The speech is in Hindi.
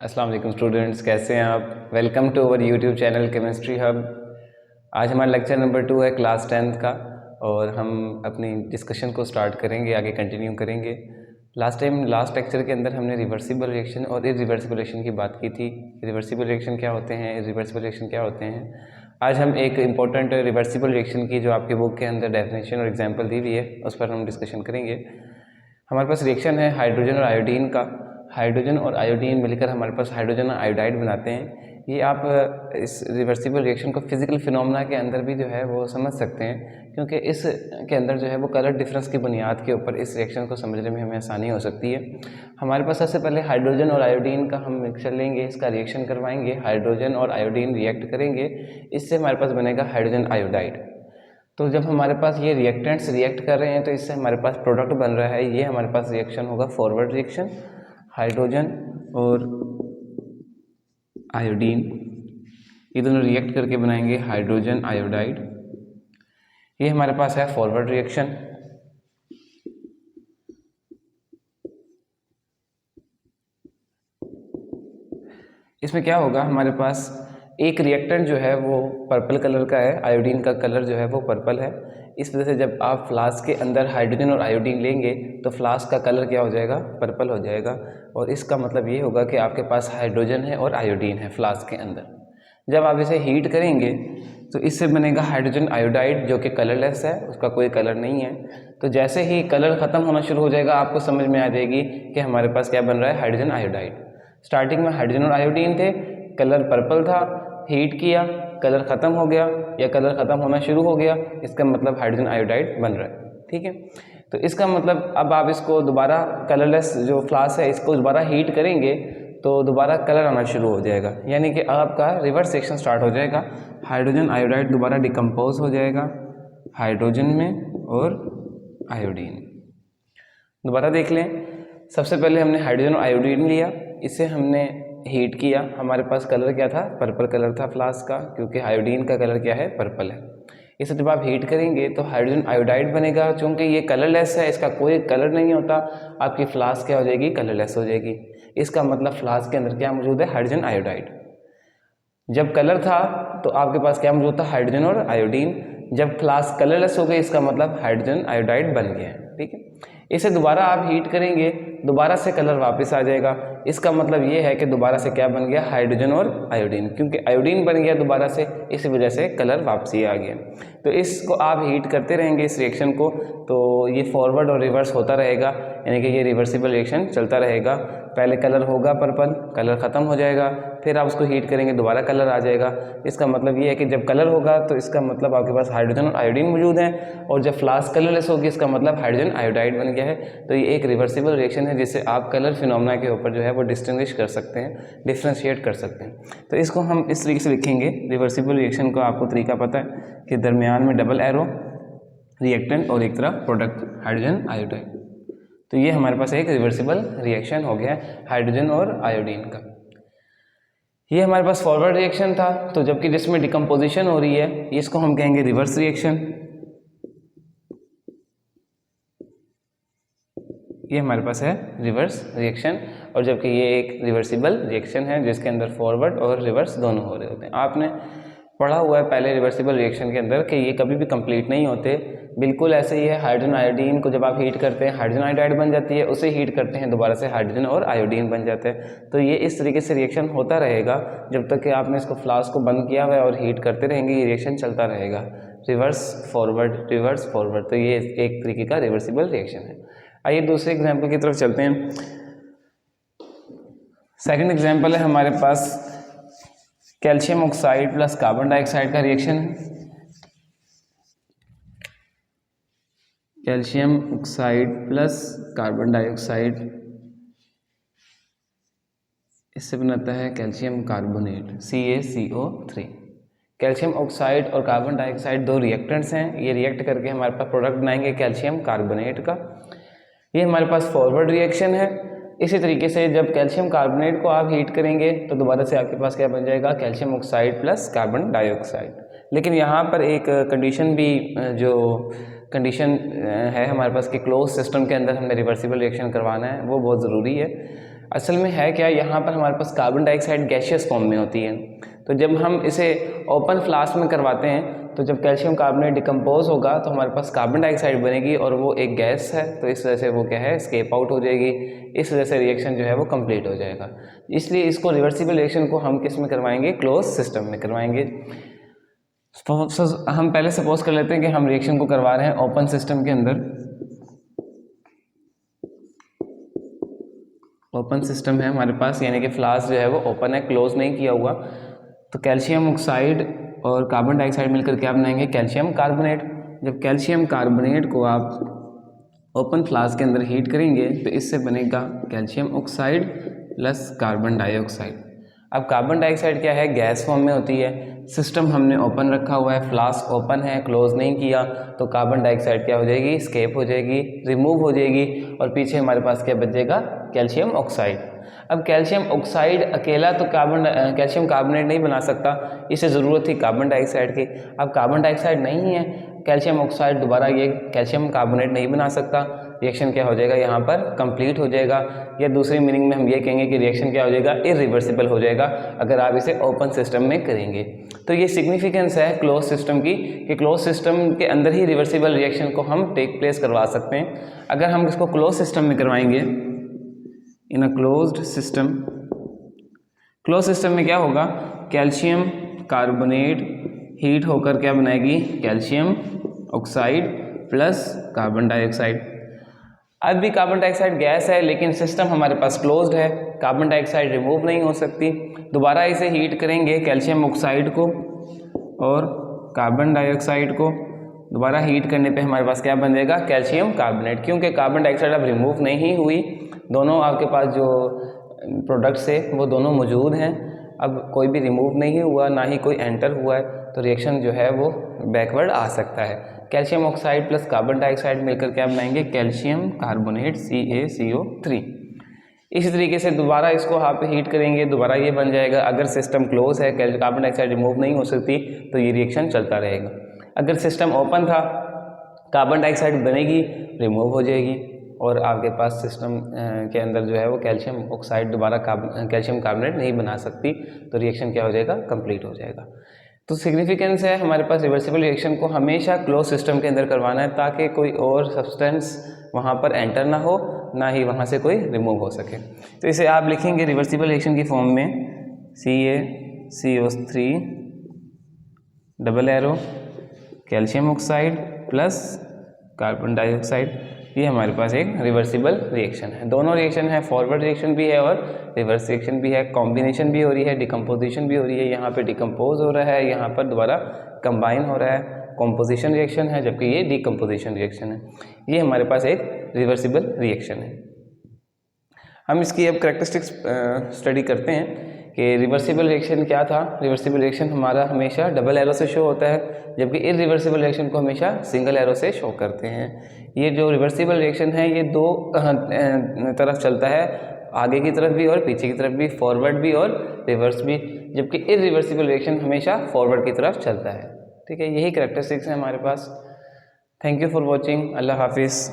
अस्सलाम वालेकुम स्टूडेंट्स, कैसे हैं आप। Welcome to our YouTube channel chemistry hub. आज हमारा लेक्चर नंबर 2 है क्लास 10th का और हम अपनी डिस्कशन को स्टार्ट करेंगे, आगे कंटिन्यू करेंगे। लास्ट लेक्चर के अंदर हमने रिवर्सिबल रिएक्शन और इरिवर्सिबल रिएक्शन की बात की थी। रिवर्सिबल रिएक्शन क्या होते हैं, इरिवर्सिबल रिएक्शन क्या होते हैं। आज हम एक इम्पॉर्टेंट रिवर्सिबल रिएक्शन की जो आपके बुक के अंदर डेफिनेशन और एग्जाम्पल दी हुई है उस पर हम डिस्कशन करेंगे। हमारे पास रिएक्शन है हाइड्रोजन और आयोडीन का। हाइड्रोजन और आयोडीन मिलकर हमारे पास हाइड्रोजन और आयोडाइड बनाते हैं। ये आप इस रिवर्सिबल रिएक्शन को फिजिकल फिनोमेना के अंदर भी जो है वो समझ सकते हैं, क्योंकि इस के अंदर जो है वो कलर डिफरेंस की बुनियाद के ऊपर इस रिएक्शन को समझने में हमें आसानी हो सकती है। हमारे पास सबसे पहले हाइड्रोजन और आयोडीन का हम मिक्सचर लेंगे, इसका रिएक्शन करवाएंगे, हाइड्रोजन और आयोडीन रिएक्ट करेंगे, इससे हमारे पास बनेगा हाइड्रोजन आयोडाइड। तो जब हमारे पास ये रिएक्टेंट्स रिएक्ट कर रहे हैं तो इससे हमारे पास प्रोडक्ट बन रहा है, ये हमारे पास रिएक्शन होगा फॉरवर्ड रिएक्शन। हाइड्रोजन और आयोडीन ये दोनों रिएक्ट करके बनाएंगे हाइड्रोजन आयोडाइड। ये हमारे पास है फॉरवर्ड रिएक्शन। इसमें क्या होगा, हमारे पास एक रिएक्टेंट जो है वो पर्पल कलर का है, आयोडीन का कलर जो है वो पर्पल है। इस वजह से जब आप फ्लास्क के अंदर हाइड्रोजन और आयोडीन लेंगे तो फ्लास्क का कलर क्या हो जाएगा, पर्पल हो जाएगा। और इसका मतलब ये होगा कि आपके पास हाइड्रोजन है और आयोडीन है फ्लास्क के अंदर। जब आप इसे हीट करेंगे तो इससे बनेगा हाइड्रोजन आयोडाइड, जो कि कलरलेस है, उसका कोई कलर नहीं है। तो जैसे ही कलर ख़त्म होना शुरू हो जाएगा आपको समझ में आ जाएगी कि हमारे पास क्या बन रहा है, हाइड्रोजन आयोडाइड। स्टार्टिंग में हाइड्रोजन और आयोडीन थे, कलर पर्पल था, हीट किया, कलर ख़त्म हो गया या कलर ख़त्म होना शुरू हो गया, इसका मतलब हाइड्रोजन आयोडाइड बन रहा है। ठीक है, तो इसका मतलब अब आप इसको दोबारा कलरलेस जो फ्लास्क है इसको दोबारा हीट करेंगे तो दोबारा कलर आना शुरू हो जाएगा, यानी कि आपका रिवर्स रिएक्शन स्टार्ट हो जाएगा। हाइड्रोजन आयोडाइड दोबारा डिकम्पोज हो जाएगा हाइड्रोजन में और आयोडीन। दोबारा देख लें, सबसे पहले हमने हाइड्रोजन और आयोडीन लिया, इसे हमने हीट किया, हमारे पास कलर क्या था, पर्पल कलर था फ्लास्क का, क्योंकि आयोडीन का कलर क्या है, पर्पल है। इसे जब आप हीट करेंगे तो हाइड्रोजन आयोडाइड बनेगा। चूँकि ये कलरलेस है, इसका कोई कलर नहीं होता, आपकी फ्लास्क क्या हो जाएगी, कलरलेस हो जाएगी। इसका मतलब फ्लास्क के अंदर क्या मौजूद है, हाइड्रोजन आयोडाइड। जब कलर था तो आपके पास क्या मौजूद था, हाइड्रोजन और आयोडीन। जब फ्लास्क कलरलेस हो गई इसका मतलब हाइड्रोजन आयोडाइड बन गया है। ठीक है, इसे दोबारा आप हीट करेंगे, दोबारा से कलर वापस आ जाएगा। इसका मतलब ये है कि दोबारा से क्या बन गया, हाइड्रोजन और आयोडीन, क्योंकि आयोडीन बन गया दोबारा से, इस वजह से कलर वापसी आ गया। तो इसको आप हीट करते रहेंगे इस रिएक्शन को, तो ये फॉरवर्ड और रिवर्स होता रहेगा, यानी कि ये रिवर्सिबल रिएक्शन चलता रहेगा। पहले कलर होगा पर्पल, कलर ख़त्म हो जाएगा, फिर आप उसको हीट करेंगे दोबारा कलर आ जाएगा। इसका मतलब ये है कि जब कलर होगा तो इसका मतलब आपके पास हाइड्रोजन और आयोडीन मौजूद हैं, और जब फ्लास्क कलरलेस होगी इसका मतलब हाइड्रोजन आयोडाइड बन गया है। तो ये एक रिवर्सिबल रिएक्शन है जिससे आप कलर फिनोमेना के ऊपर जो है वो डिस्टिंग्विश कर सकते हैं, डिफ्रेंशिएट कर सकते हैं। तो इसको हम इस तरीके से लिखेंगे, रिवर्सिबल रिएक्शन को आपको तरीका पता है कि दरमियान में डबल एरो, रिएक्टेंट और एक तरफ प्रोडक्ट हाइड्रोजन आयोडाइड। तो ये हमारे पास एक रिवर्सिबल रिएक्शन हो गया हाइड्रोजन और आयोडीन का। ये हमारे पास फॉरवर्ड रिएक्शन था, तो जबकि जिसमें डिकम्पोजिशन हो रही है इसको हम कहेंगे रिवर्स रिएक्शन। ये हमारे पास है रिवर्स रिएक्शन, और जबकि ये एक रिवर्सिबल रिएक्शन है जिसके अंदर फॉरवर्ड और रिवर्स दोनों हो रहे होते हैं। आपने पढ़ा हुआ है पहले रिवर्सिबल रिएक्शन के अंदर कि ये कभी भी कंप्लीट नहीं होते। बिल्कुल ऐसे ही है, हाइड्रोजन आयोडीन को जब आप हीट करते हैं हाइड्रोजन आयोडाइड बन जाती है, उसे हीट करते हैं दोबारा से हाइड्रोजन और आयोडीन बन जाता है। तो ये इस तरीके से रिएक्शन होता रहेगा जब तक कि आपने इसको फ्लास्क को बंद किया हुआ है, और हीट करते रहेंगे ये रिएक्शन चलता रहेगा, रिवर्स फॉरवर्ड। तो ये एक तरीके का रिवर्सिबल रिएक्शन है। आइए दूसरे एग्जाम्पल की तरफ चलते हैं। सेकंड एग्जाम्पल है हमारे पास calcium oxide plus carbon dioxide का रिएक्शन है। Calcium oxide plus carbon dioxide, इससे बनता है calcium carbonate CaCO3। Calcium oxide और कार्बन डाइऑक्साइड दो रिएक्टेंट्स हैं, ये रिएक्ट करके हमारे पास प्रोडक्ट बनाएंगे कैल्शियम कार्बोनेट का। ये हमारे पास फॉरवर्ड रिएक्शन है। इसी तरीके से जब कैल्शियम कार्बोनेट को आप हीट करेंगे तो दोबारा से आपके पास क्या बन जाएगा, calcium oxide plus carbon dioxide. लेकिन यहाँ पर एक कंडीशन भी, जो कंडीशन है हमारे पास कि क्लोज सिस्टम के अंदर हमने रिवर्सिबल रिएक्शन करवाना है, वो बहुत ज़रूरी है। असल में है क्या, यहाँ पर हमारे पास कार्बन डाइऑक्साइड गैसियस फॉर्म में होती है। तो जब हम इसे ओपन फ्लास्क में करवाते हैं तो जब कैल्शियम कार्बोनेट डिकम्पोज होगा तो हमारे पास कार्बन डाइऑक्साइड बनेगी और वो एक गैस है, तो इस वजह से वो क्या है, एस्केप आउट हो जाएगी। इस वजह से रिएक्शन जो है वो कंप्लीट हो जाएगा। इसलिए इसको रिवर्सिबल रिएक्शन को हम किस में करवाएंगे, क्लोज सिस्टम में करवाएंगे। हम पहले सपोज कर लेते हैं कि हम रिएक्शन को करवा रहे हैं ओपन सिस्टम के अंदर। ओपन सिस्टम है हमारे पास, यानी कि फ्लास्क जो है वो ओपन है, क्लोज नहीं किया हुआ। तो कैल्शियम ऑक्साइड और कार्बन डाइऑक्साइड मिलकर क्या बनाएंगे, कैल्शियम कार्बोनेट। जब कैल्शियम कार्बोनेट को आप ओपन फ्लास्क के अंदर हीट करेंगे तो इससे बनेगा calcium oxide plus carbon dioxide. अब कार्बन डाइऑक्साइड क्या है, गैस फॉर्म में होती है। सिस्टम हमने ओपन रखा हुआ है, फ्लास्क ओपन है, क्लोज नहीं किया, तो कार्बन डाइऑक्साइड क्या हो जाएगी, एस्केप हो जाएगी, रिमूव हो जाएगी और पीछे हमारे पास क्या बचेगा, कैल्शियम ऑक्साइड। अब कैल्शियम ऑक्साइड अकेला तो कैल्शियम कार्बोनेट नहीं बना सकता, इसे ज़रूरत थी कार्बन डाइऑक्साइड की। अब कार्बन डाइऑक्साइड नहीं है, कैल्शियम ऑक्साइड दोबारा ये कैल्शियम कार्बोनेट नहीं बना सकता। रिएक्शन क्या हो जाएगा, यहाँ पर कंप्लीट हो जाएगा, या दूसरी मीनिंग में हम ये कहेंगे कि रिएक्शन क्या हो जाएगा, इरिवर्सिबल हो जाएगा अगर आप इसे ओपन सिस्टम में करेंगे। तो ये सिग्निफिकेंस है क्लोज सिस्टम की, कि क्लोज सिस्टम के अंदर ही रिवर्सिबल रिएक्शन को हम टेक प्लेस करवा सकते हैं। अगर हम इसको क्लोज सिस्टम में करवाएंगे, in a closed system, close system में क्या होगा, कैल्शियम कार्बोनेट हीट होकर क्या बनाएगी, calcium oxide plus carbon dioxide. अब भी कार्बन डाइऑक्साइड गैस है लेकिन सिस्टम हमारे पास क्लोज्ड है, कार्बन डाइऑक्साइड रिमूव नहीं हो सकती। दोबारा इसे हीट करेंगे कैल्शियम ऑक्साइड को और कार्बन डाइऑक्साइड को, दोबारा हीट करने पे हमारे पास क्या बन जाएगा, कैल्शियम कार्बोनेट। क्योंकि कार्बन डाइऑक्साइड अब रिमूव नहीं हुई, दोनों आपके पास जो प्रोडक्ट्स है वो दोनों मौजूद हैं, अब कोई भी रिमूव नहीं हुआ, ना ही कोई एंटर हुआ है, तो रिएक्शन जो है वो बैकवर्ड आ सकता है। Calcium oxide plus carbon dioxide मिलकर क्या बनाएंगे, कैल्शियम कार्बोनेट CaCO3। इसी तरीके से दोबारा इसको आप हीट करेंगे, दोबारा ये बन जाएगा। अगर सिस्टम क्लोज है, कार्बन डाइऑक्साइड रिमूव नहीं हो सकती, तो ये रिएक्शन चलता रहेगा। अगर सिस्टम ओपन था, कार्बन डाइऑक्साइड बनेगी, रिमूव हो जाएगी और आपके पास सिस्टम के अंदर जो है वो कैल्शियम ऑक्साइड दोबारा कैल्शियम कार्बोनेट नहीं बना सकती, तो रिएक्शन क्या हो जाएगा, कंप्लीट हो जाएगा। तो सिग्निफिकेंस है हमारे पास रिवर्सिबल रिएक्शन को हमेशा क्लोज सिस्टम के अंदर करवाना है, ताकि कोई और सब्सटेंस वहाँ पर एंटर ना हो, ना ही वहाँ से कोई रिमूव हो सके। तो इसे आप लिखेंगे रिवर्सिबल रिएक्शन की फॉर्म में, CaCO3 double arrow calcium oxide plus carbon dioxide, ये हमारे पास एक रिवर्सिबल रिएक्शन है। दोनों रिएक्शन है, फॉरवर्ड रिएक्शन भी है और रिवर्स रिएक्शन भी है, कॉम्बिनेशन भी हो रही है, डिकम्पोजिशन भी हो रही है। यहाँ पे डिकम्पोज हो रहा है, यहाँ पर दोबारा कंबाइन हो रहा है, कॉम्पोजिशन रिएक्शन है, जबकि ये डिकम्पोजिशन रिएक्शन है। ये हमारे पास एक रिवर्सिबल रिएक्शन है। हम इसकी अब कैरेक्टरिस्टिक्स स्टडी करते हैं कि रिवर्सिबल रिएक्शन क्या था। रिवर्सिबल रिएक्शन हमारा हमेशा डबल एरो से शो होता है, जबकि इरिवर्सिबल रिएक्शन को हमेशा सिंगल एरो से शो करते हैं। ये जो रिवर्सिबल रिएक्शन है ये दो तरफ चलता है, आगे की तरफ भी और पीछे की तरफ भी, फॉरवर्ड भी और रिवर्स भी, जबकि इरिवर्सिबल रिएक्शन हमेशा फॉरवर्ड की तरफ चलता है। ठीक है, यही कैरेक्टरिस्टिक्स है हमारे पास। Thank you for watching. Allah हाफिज़।